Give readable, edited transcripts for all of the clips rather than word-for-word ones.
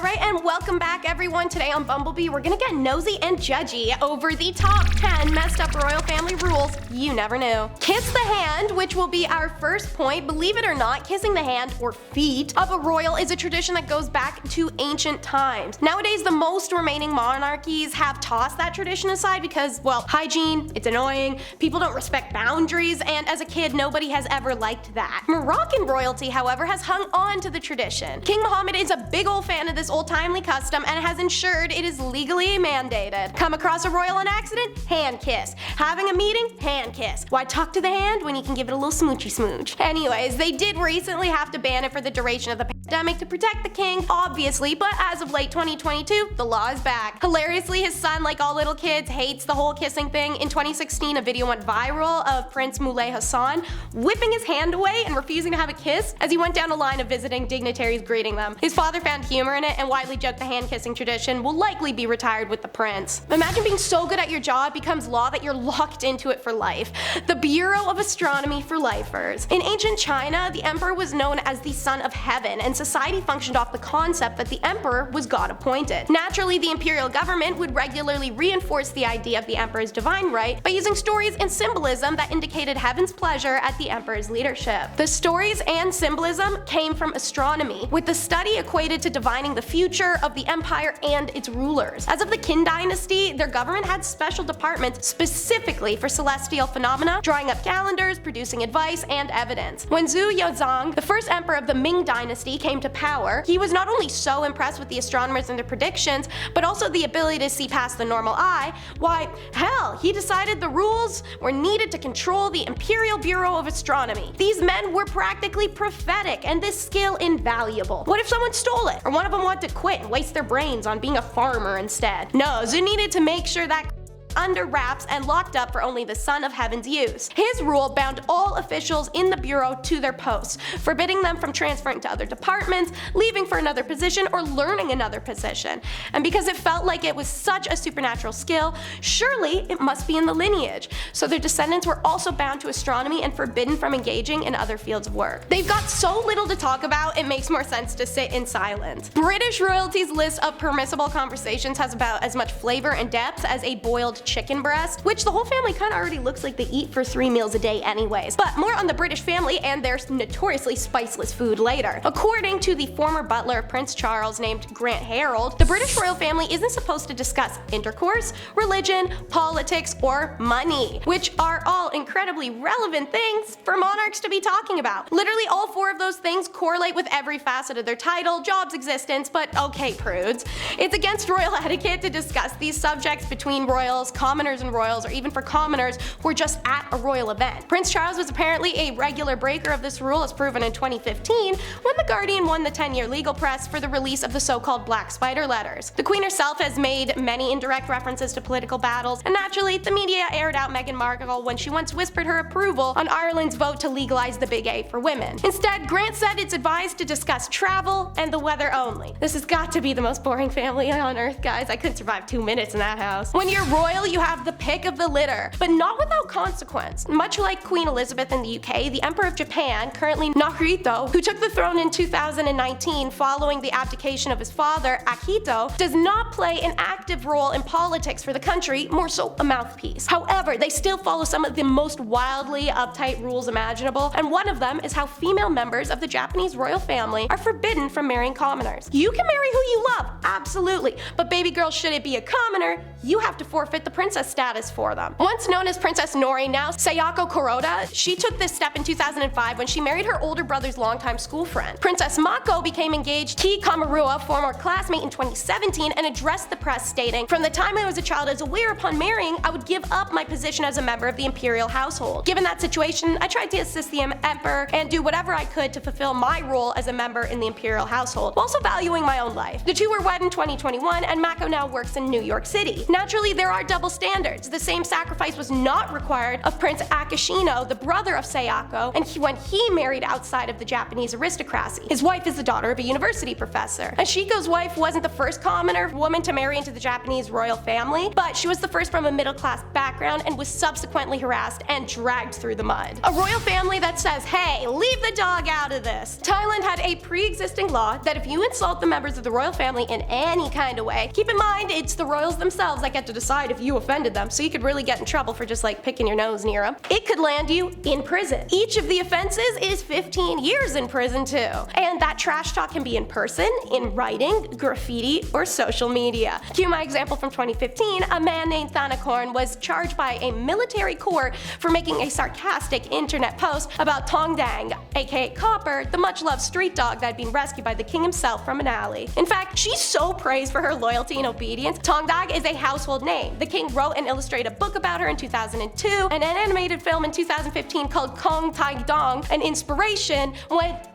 Alright, and welcome back everyone. Today on Bumblebee, we're gonna get nosy and judgy over the top 10 messed up royal family rules you never knew. Kiss the hand, which will be our first point. Believe it or not, kissing the hand or feet of a royal is a tradition that goes back to ancient times. Nowadays, the most remaining monarchies have tossed that tradition aside because, well, hygiene, it's annoying, people don't respect boundaries, and as a kid, nobody has ever liked that. Moroccan royalty, however, has hung on to the tradition. King Mohammed is a big old fan of this old-timely custom and has ensured it is legally mandated. Come across a royal on accident? Hand kiss. Having a meeting? Hand kiss. Why talk to the hand when you can give it a little smoochy smooch? Anyways, they did recently have to ban it for the duration of the pandemic to protect the king, obviously, but as of late 2022, the law is back. Hilariously, his son, like all little kids, hates the whole kissing thing. In 2016, a video went viral of Prince Moulay Hassan whipping his hand away and refusing to have a kiss as he went down a line of visiting dignitaries greeting them. His father found humor in it and widely joked the hand-kissing tradition will likely be retired with the prince. Imagine being so good at your job it becomes law that you're locked into it for life. The Bureau of Astronomy for lifers. In ancient China, the emperor was known as the son of heaven, and society functioned off the concept that the emperor was God-appointed. Naturally, the imperial government would regularly reinforce the idea of the emperor's divine right by using stories and symbolism that indicated heaven's pleasure at the emperor's leadership. The stories and symbolism came from astronomy, with the study equated to divining the future of the empire and its rulers. As of the Qin dynasty, their government had special departments specifically for celestial phenomena, drawing up calendars, producing advice, and evidence. When Zhu Yozong, the first emperor of the Ming dynasty, came to power, he was not only so impressed with the astronomers and their predictions, but also the ability to see past the normal eye. Why, hell, he decided the rules were needed to control the Imperial Bureau of Astronomy. These men were practically prophetic, and this skill invaluable. What if someone stole it? Or one of them wanted to quit and waste their brains on being a farmer instead? No, Zhu needed to make sure that under wraps and locked up for only the Son of Heaven's use. His rule bound all officials in the bureau to their posts, forbidding them from transferring to other departments, leaving for another position, or learning another position. And because it felt like it was such a supernatural skill, surely it must be in the lineage. So their descendants were also bound to astronomy and forbidden from engaging in other fields of work. They've got so little to talk about, it makes more sense to sit in silence. British royalty's list of permissible conversations has about as much flavor and depth as a boiled chicken breast, which the whole family kinda already looks like they eat for 3 meals a day anyways. But more on the British family and their notoriously spiceless food later. According to the former butler of Prince Charles named Grant Harold, the British royal family isn't supposed to discuss intercourse, religion, politics, or money, which are all incredibly relevant things for monarchs to be talking about. Literally all 4 of those things correlate with every facet of their title, job's existence, but okay, prudes. It's against royal etiquette to discuss these subjects between royals, commoners and royals, or even for commoners who are just at a royal event. Prince Charles was apparently a regular breaker of this rule, as proven in 2015 when The Guardian won the 10-year legal press for the release of the so-called Black Spider letters. The Queen herself has made many indirect references to political battles, and naturally, the media aired out Meghan Markle when she once whispered her approval on Ireland's vote to legalize the Big A for women. Instead, Grant said it's advised to discuss travel and the weather only. This has got to be the most boring family on earth, guys. I couldn't survive 2 minutes in that house. When you're royal, you have the pick of the litter, but not without consequence. Much like Queen Elizabeth in the UK, the Emperor of Japan, currently Naruhito, who took the throne in 2019 following the abdication of his father, Akihito, does not play an active role in politics for the country, more so a mouthpiece. However, they still follow some of the most wildly uptight rules imaginable, and one of them is how female members of the Japanese royal family are forbidden from marrying commoners. You can marry who you love, absolutely, but baby girl, should it be a commoner, you have to forfeit the princess status for them. Once known as Princess Nori, now Sayako Kuroda, she took this step in 2005 when she married her older brother's longtime school friend. Princess Mako became engaged to Kamarua, former classmate, in 2017 and addressed the press stating, "From the time I was a child, I was aware upon marrying I would give up my position as a member of the imperial household. Given that situation, I tried to assist the emperor and do whatever I could to fulfill my role as a member in the imperial household, while also valuing my own life." The two were wed in 2021 and Mako now works in New York City. Naturally, there are double double standards. The same sacrifice was not required of Prince Akishino, the brother of Sayako, and when he married outside of the Japanese aristocracy. His wife is the daughter of a university professor. Ashiko's wife wasn't the first commoner woman to marry into the Japanese royal family, but she was the first from a middle-class background and was subsequently harassed and dragged through the mud. A royal family that says, hey, leave the dog out of this. Thailand had a pre-existing law that if you insult the members of the royal family in any kind of way, keep in mind it's the royals themselves that get to decide if you offended them, so you could really get in trouble for just like picking your nose near them. It could land you in prison. Each of the offenses is 15 years in prison too. And that trash talk can be in person, in writing, graffiti, or social media. Cue my example from 2015, a man named Thanakorn was charged by a military court for making a sarcastic internet post about Tongdang, aka Copper, the much-loved street dog that had been rescued by the king himself from an alley. In fact, she's so praised for her loyalty and obedience. Tongdang is a household name. The king wrote and illustrated a book about her in 2002, and an animated film in 2015 called Kong Tai Dong, an inspiration,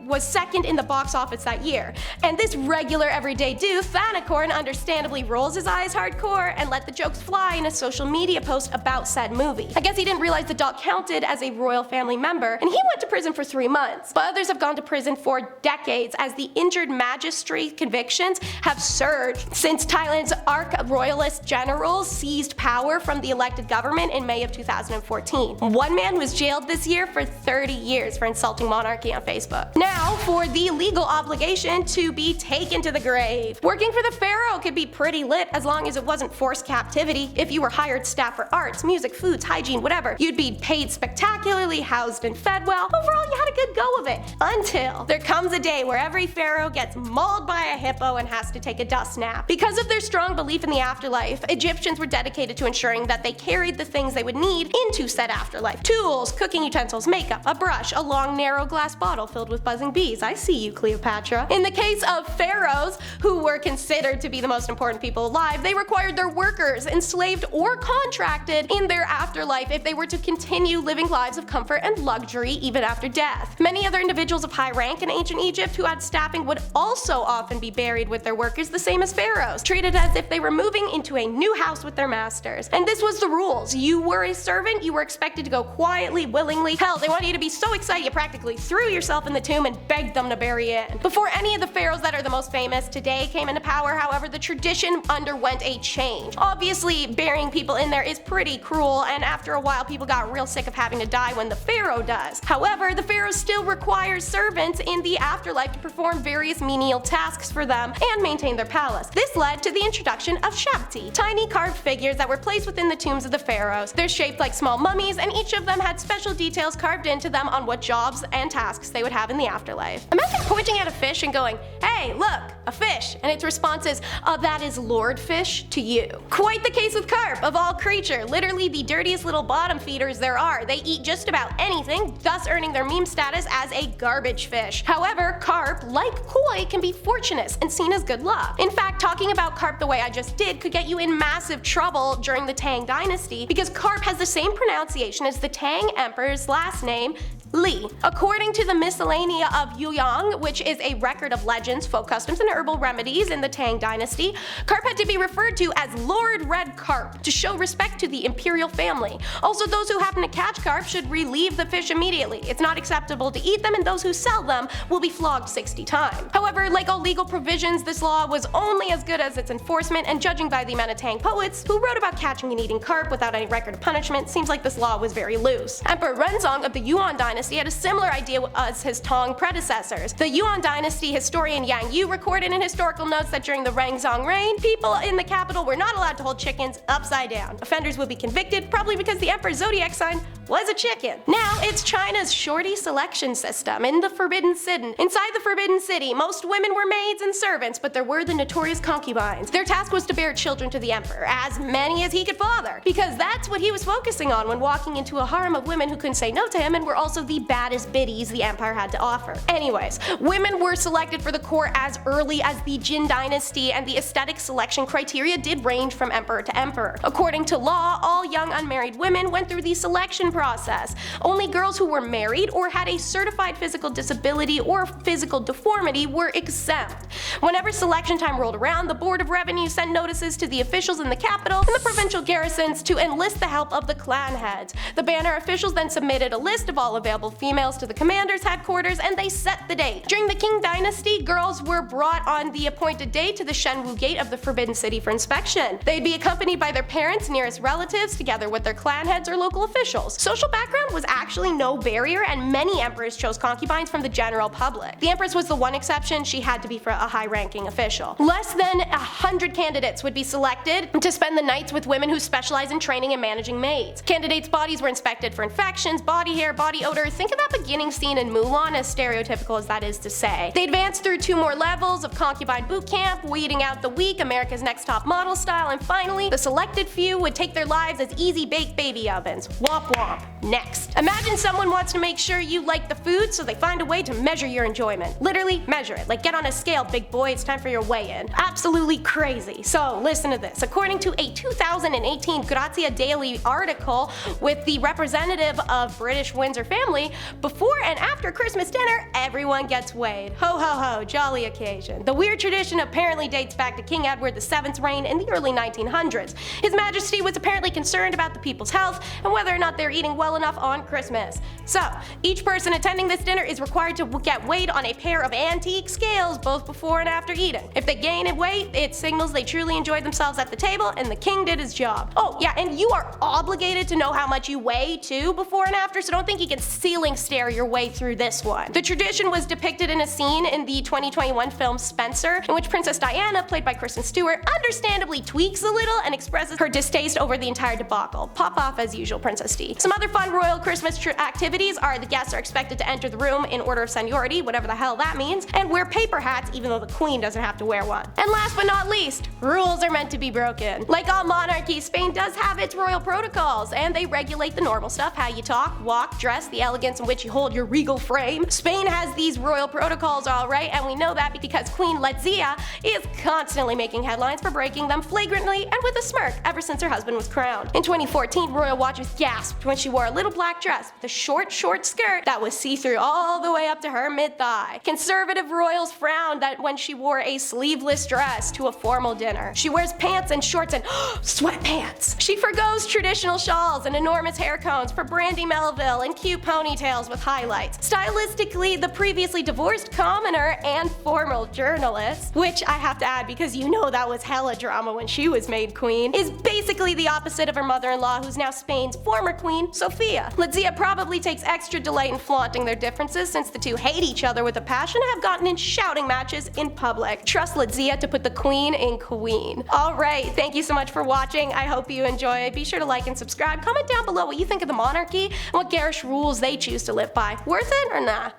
was second in the box office that year. And this regular everyday dude, Thanakorn, understandably rolls his eyes hardcore and let the jokes fly in a social media post about said movie. I guess he didn't realize the dog counted as a royal family member, and he went to prison for 3 months. But others have gone to prison for decades as the injured magistrate convictions have surged since Thailand's arch-royalist generals seized power from the elected government in May of 2014. One man was jailed this year for 30 years for insulting monarchy on Facebook. Now for the legal obligation to be taken to the grave. Working for the pharaoh could be pretty lit as long as it wasn't forced captivity. If you were hired staff for arts, music, foods, hygiene, whatever, you'd be paid spectacularly, housed and fed well. Overall, you had a good go of it. Until there comes a day where every pharaoh gets mauled by a hippo and has to take a dust nap. Because of their strong belief in the afterlife, Egyptians were dedicated to ensuring that they carried the things they would need into said afterlife. Tools, cooking utensils, makeup, a brush, a long narrow glass bottle filled with buzzing bees. I see you, Cleopatra. In the case of pharaohs, who were considered to be the most important people alive, they required their workers, enslaved or contracted, in their afterlife if they were to continue living lives of comfort and luxury even after death. Many other individuals of high rank in ancient Egypt who had staffing would also often be buried with their workers, the same as pharaohs, treated as if they were moving into a new house with their masters. And this was the rules. You were a servant, you were expected to go quietly, willingly. Hell, they wanted you to be so excited you practically threw yourself in the tomb and begged them to bury you in. Before any of the pharaohs that are the most famous today came into power, however, the tradition underwent a change. Obviously, burying people in there is pretty cruel, and after a while people got real sick of having to die when the pharaoh does. However, the pharaoh still requires servants in the afterlife to perform various menial tasks for them and maintain their palace. This led to the introduction of shabti, tiny carved figures that were placed within the tombs of the pharaohs. They're shaped like small mummies, and each of them had special details carved into them on what jobs and tasks they would have in the afterlife. Imagine pointing at a fish and going, "Hey, look, a fish," and its response is, "That is Lord Fish" to you. Quite the case with carp, of all creature, literally the dirtiest little bottom feeders there are. They eat just about anything, thus earning their meme status as a garbage fish. However, carp, like koi, can be fortunate and seen as good luck. In fact, talking about carp the way I just did could get you in massive trouble during the Tang Dynasty, because carp has the same pronunciation as the Tang Emperor's last name, Li. According to the Miscellanea of Yuyang, which is a record of legends, folk customs, and herbal remedies in the Tang Dynasty, carp had to be referred to as Lord Red Carp to show respect to the imperial family. Also, those who happen to catch carp should relieve the fish immediately. It's not acceptable to eat them, and those who sell them will be flogged 60 times. However, like all legal provisions, this law was only as good as its enforcement, and judging by the amount of Tang poets who wrote about catching and eating carp without any record of punishment, seems like this law was very loose. Emperor Renzong of the Yuan Dynasty had a similar idea as his Tang predecessors. The Yuan Dynasty historian Yang Yu recorded in historical notes that during the Renzong reign, people in the capital were not allowed to hold chickens upside down. Offenders would be convicted, probably because the emperor's zodiac sign was a chicken. Now, it's China's shorty selection system in the Forbidden City. Inside the Forbidden City, most women were maids and servants, but there were the notorious concubines. Their task was to bear children to the emperor, as many as he could father, because that's what he was focusing on when walking into a harem of women who couldn't say no to him and were also the baddest biddies the empire had to offer. Anyways, women were selected for the court as early as the Jin dynasty, and the aesthetic selection criteria did range from emperor to emperor. According to law, all young unmarried women went through the selection process. Only girls who were married or had a certified physical disability or physical deformity were exempt. Whenever selection time rolled around, the Board of Revenue sent notices to the officials in the capital and the provincial garrisons to enlist the help of the clan heads. The banner officials then submitted a list of all available females to the commander's headquarters, and they set the date. During the Qing dynasty, girls were brought on the appointed day to the Shenwu gate of the Forbidden City for inspection. They'd be accompanied by their parents, nearest relatives, together with their clan heads or local officials. Social background was actually no barrier, and many emperors chose concubines from the general public. The empress was the one exception. She had to be for a high-ranking official. Less than 100 candidates would be selected to spend the nights with women who specialize in training and managing maids. Candidates' bodies were inspected for infections, body hair, body odor. Think of that beginning scene in Mulan, as stereotypical as that is to say. They advanced through 2 more levels of concubine boot camp, weeding out the weak, America's Next Top Model style, and finally, the selected few would take their lives as easy-baked baby ovens. Womp womp. Next. Imagine someone wants to make sure you like the food, so they find a way to measure your enjoyment. Literally measure it. Like, get on a scale, big boy, it's time for your weigh-in. Absolutely crazy. So listen to this. According to a 2018 Grazia Daily article with the representative of British Windsor family, before and after Christmas dinner, everyone gets weighed. Ho ho ho, jolly occasion. The weird tradition apparently dates back to King Edward VII's reign in the early 1900s. His Majesty was apparently concerned about the people's health and whether or not they're eating well enough on Christmas. So, each person attending this dinner is required to get weighed on a pair of antique scales both before and after eating. If they gain in weight, it signals they truly enjoyed themselves at the table and the king did his job. Oh yeah, and you are obligated to know how much you weigh too before and after, so don't think you can ceiling stare your way through this one. The tradition was depicted in a scene in the 2021 film Spencer, in which Princess Diana, played by Kristen Stewart, understandably tweaks a little and expresses her distaste over the entire debacle. Pop off as usual, Princess D. Some other fun royal Christmas activities are the guests are expected to enter the room in order of seniority, whatever the hell that means, and wear paper hats even though the queen doesn't have to wear one. And last but not least, rules are meant to be broken. Like all monarchies, Spain does have its royal protocols, and they regulate the normal stuff, how you talk, walk, dress, the elegance in which you hold your regal frame. Spain has these royal protocols alright, and we know that because Queen Letizia is constantly making headlines for breaking them flagrantly and with a smirk ever since her husband was crowned. In 2014, royal watchers gasped when she wore a little black dress with a short skirt that was see-through all the way up to her mid-thigh. Conservative royals frowned that when she wore a sleeveless dress to a formal dinner. She wears pants and shorts and sweatpants. She forgoes traditional shawls and enormous hair cones for Brandy Melville and cute ponytails with highlights. Stylistically, the previously divorced commoner and formal journalist, which I have to add because you know that was hella drama when she was made queen, is basically the opposite of her mother-in-law, who's now Spain's former queen, Sofia. Letizia probably takes extra delight in flaunting their differences since the two hate each other with a passion and have gotten in shouting matches in public. Trust Letizia to put the queen in queen. Alright, thank you so much for watching. I hope you enjoy. Be sure to like and subscribe. Comment down below what you think of the monarchy and what garish rules they choose to live by. Worth it or nah?